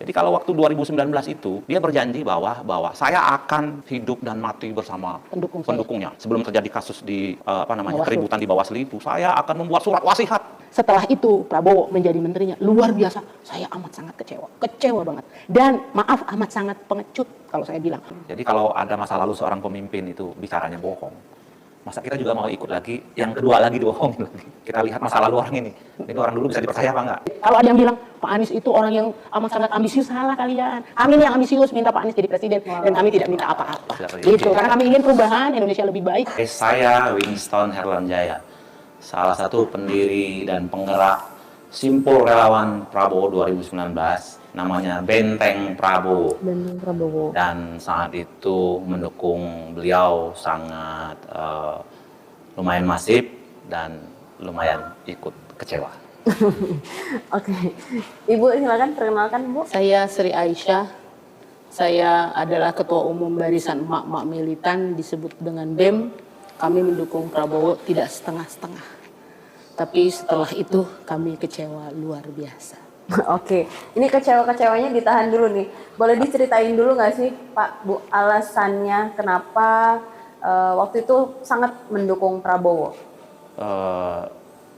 Jadi kalau waktu 2019 itu dia berjanji bahwa saya akan hidup dan mati bersama pendukungnya. Sebelum terjadi kasus di keributan di Bawaslu itu, saya akan membuat surat wasiat. Setelah itu Prabowo menjadi menterinya, luar biasa. Saya amat sangat kecewa banget. Dan maaf, amat sangat pengecut kalau saya bilang. Jadi kalau ada masa lalu seorang pemimpin itu bicaranya bohong, masa kita juga mau ikut lagi, yang kedua lagi dibohongin lagi. Kita lihat masa lalu orang ini orang dulu bisa dipercaya apa enggak? Kalau ada yang bilang Pak Anies itu orang yang amat sangat ambisius, salah kalian. Kami yang ambisius minta Pak Anies jadi presiden dan kami tidak minta apa-apa. Gitu, karena kami ingin perubahan Indonesia lebih baik. Saya Winston Herlanjaya, salah satu pendiri dan penggerak Simpul Relawan Prabowo 2019, namanya Benteng Prabowo. Benteng Prabowo. Dan saat itu mendukung beliau sangat lumayan masif dan lumayan ikut kecewa. Oke. Ibu silakan perkenalkan, Bu. Saya Sri Aisyah. Saya adalah Ketua Umum Barisan Emak-Emak Militan disebut dengan BEM. Kami mendukung Prabowo tidak setengah-setengah. Tapi setelah itu kami kecewa luar biasa. Oke, ini kecewa-kecewanya ditahan dulu nih. Boleh diceritain dulu nggak sih Pak, Bu, alasannya kenapa waktu itu sangat mendukung Prabowo?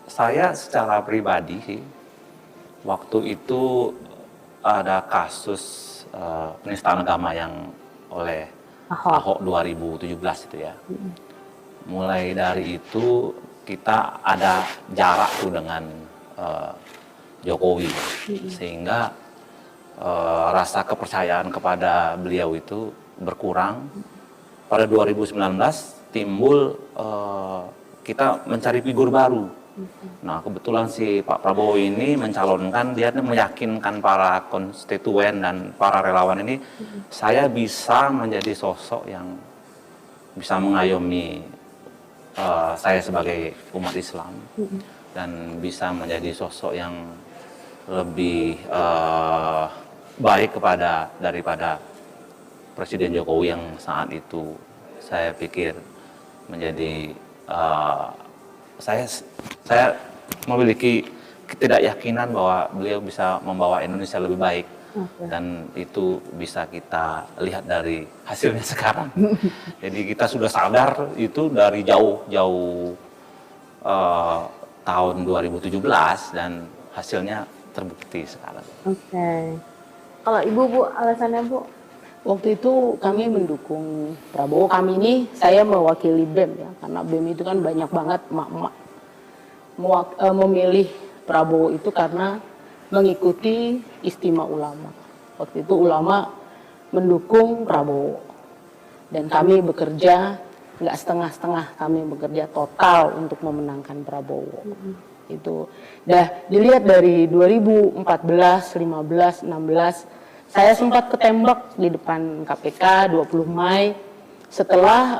Saya secara pribadi sih, waktu itu ada kasus penistaan agama yang oleh Ahok 2017 itu ya. Mulai dari itu kita ada jarak tuh dengan Jokowi, sehingga rasa kepercayaan kepada beliau itu berkurang. Pada 2019 timbul kita mencari figur baru. Nah, kebetulan si Pak Prabowo ini mencalonkan, dia meyakinkan para konstituen dan para relawan ini, saya bisa menjadi sosok yang bisa mengayomi saya sebagai umat Islam dan bisa menjadi sosok yang lebih baik daripada Presiden Jokowi yang saat itu saya pikir menjadi saya memiliki ketidakyakinan bahwa beliau bisa membawa Indonesia lebih baik. Dan itu bisa kita lihat dari hasilnya sekarang. Jadi kita sudah sadar itu dari jauh-jauh tahun 2017 dan hasilnya terbukti sekarang. Oke. Kalau Ibu, Bu, alasannya, Bu? Waktu itu kami mendukung Prabowo. Kami ini, saya mewakili BEM ya, karena BEM itu kan banyak banget emak-emak memilih Prabowo itu karena mengikuti istimewa ulama. Waktu itu ulama mendukung Prabowo. Dan kami bekerja nggak setengah-setengah, kami bekerja total untuk memenangkan Prabowo. Itu dah dilihat dari 2014, 15, 16, saya sempat ketembak di depan KPK 20 Mei setelah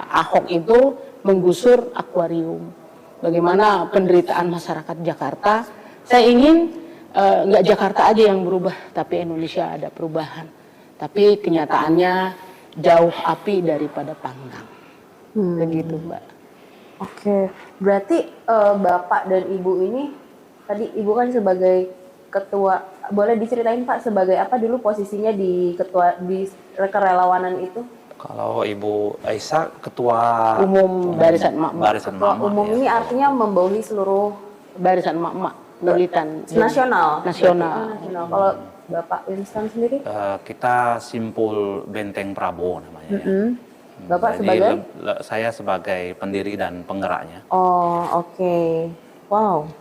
Ahok itu menggusur akuarium. Bagaimana penderitaan masyarakat Jakarta. Saya ingin nggak Jakarta aja yang berubah, tapi Indonesia ada perubahan. Tapi kenyataannya jauh api daripada panggang. Begitu, Mbak. Oke, berarti Bapak dan Ibu ini, tadi Ibu kan sebagai ketua, boleh diceritain Pak sebagai apa dulu posisinya di kerelawanan itu? Kalau Ibu Aisyah ketua umum Barisan Emak-Emak. Barisan Ketua Emak-Emak, umum ya. ini artinya membawahi seluruh Barisan Emak-Emak militan nasional. Nasional. Kalau Bapak Winston sendiri? Kita Simpul Benteng Prabowo namanya. Ya. Bapak Jadi, sebagai? Saya sebagai pendiri dan penggeraknya. Oh, oke. Wow.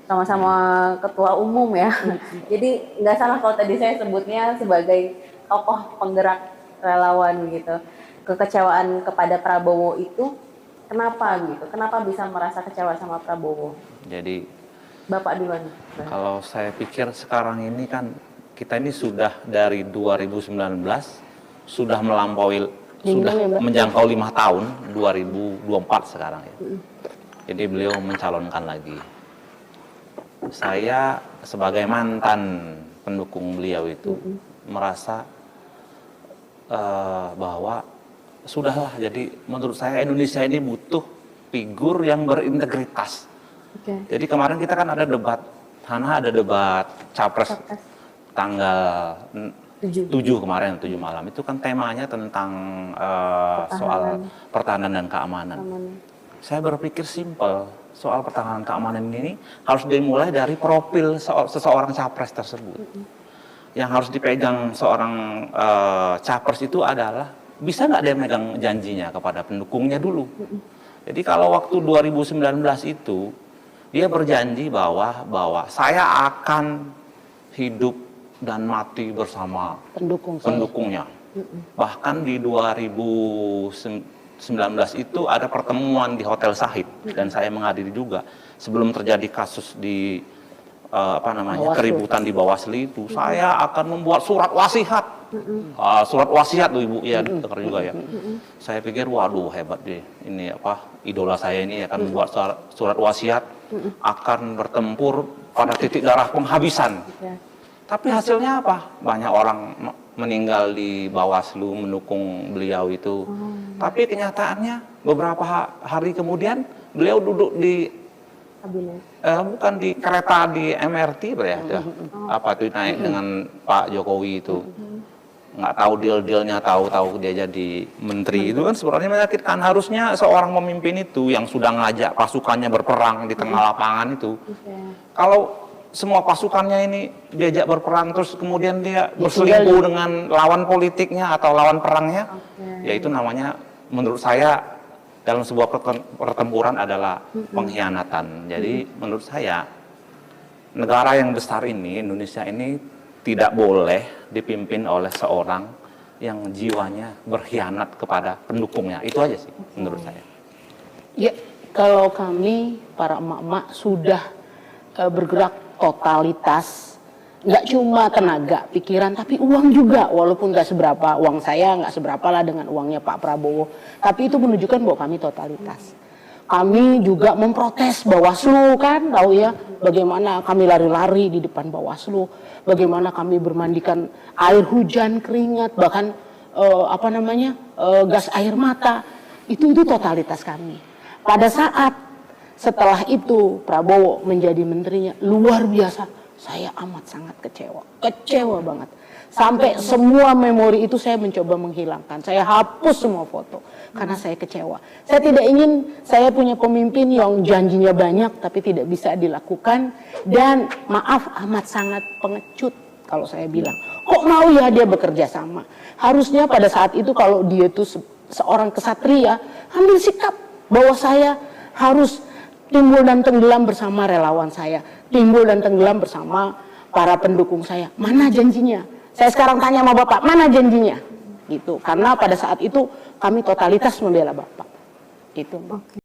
Sama-sama ketua umum ya. Jadi nggak salah kalau tadi saya sebutnya sebagai tokoh penggerak relawan gitu. Kekecewaan kepada Prabowo itu kenapa gitu? Kenapa bisa merasa kecewa sama Prabowo? Jadi Bapak duluan. kalau saya pikir sekarang ini kan kita ini sudah dari 2019 sudah melampaui menjangkau 5 tahun 2024 sekarang ya. Jadi beliau mencalonkan lagi. Saya sebagai mantan pendukung beliau itu merasa bahwa sudahlah, jadi menurut saya Indonesia ini butuh figur yang berintegritas. Jadi kemarin kita kan ada debat, Hana ada debat capres. tanggal 7 kemarin, 7 malam, itu kan temanya tentang soal pertahanan dan keamanan. Saya berpikir simpel, soal pertahanan keamanan ini harus dimulai dari profil seseorang capres tersebut. Yang harus dipegang seorang capres itu adalah, bisa nggak dia megang janjinya kepada pendukungnya dulu. Jadi kalau waktu 2019 itu, dia berjanji bahwa saya akan hidup dan mati bersama pendukungnya. Bahkan di 2019 itu ada pertemuan di Hotel Sahid dan saya menghadiri juga sebelum terjadi kasus di keributan di Bawaslu itu. Saya akan membuat surat wasiat. Surat wasiat tuh Ibu, ya dengar juga ya. Saya pikir waduh hebat deh, ini idola saya ini akan membuat surat wasiat, akan bertempur pada titik darah penghabisan. Tapi hasilnya apa? Banyak orang meninggal di Bawaslu mendukung beliau itu. Tapi kenyataannya beberapa hari kemudian beliau duduk di bukan di kereta di MRT naik dengan Pak Jokowi itu. Nggak tahu deal-dealnya, tahu dia jadi menteri. Itu kan sebenarnya menyakitkan. Harusnya seorang pemimpin itu yang sudah ngajak pasukannya berperang di tengah lapangan itu, kalau semua pasukannya ini diajak berperang terus kemudian dia berselingkuh dengan lawan politiknya atau lawan perangnya, ya itu namanya menurut saya dalam sebuah pertempuran adalah pengkhianatan. Jadi menurut saya negara yang besar ini, Indonesia ini, tidak boleh dipimpin oleh seorang yang jiwanya berkhianat kepada pendukungnya. Itu aja sih menurut saya. Ya, kalau kami para emak-emak sudah bergerak totalitas, nggak cuma tenaga, pikiran, tapi uang juga. Walaupun nggak seberapa, uang saya nggak seberapa lah dengan uangnya Pak Prabowo. Tapi itu menunjukkan bahwa kami totalitas. Kami juga memprotes Bawaslu, kan, tahu ya, bagaimana kami lari-lari di depan Bawaslu, bagaimana kami bermandikan air hujan, keringat, bahkan gas air mata. Itu totalitas kami. Pada saat setelah itu Prabowo menjadi menterinya, luar biasa, saya amat sangat kecewa banget. Sampai semua memori itu saya mencoba menghilangkan, saya hapus semua foto karena saya kecewa. Saya tidak ingin saya punya pemimpin yang janjinya banyak tapi tidak bisa dilakukan, dan maaf amat sangat pengecut kalau saya bilang. Kok mau ya dia bekerja sama? Harusnya pada saat itu kalau dia itu seorang kesatria, ambil sikap bahwa saya harus timbul dan tenggelam bersama relawan saya, timbul dan tenggelam bersama para pendukung saya. Mana janjinya? Saya sekarang tanya sama Bapak, mana janjinya? Gitu. Karena pada saat itu kami totalitas membela Bapak. Gitu, Mbak.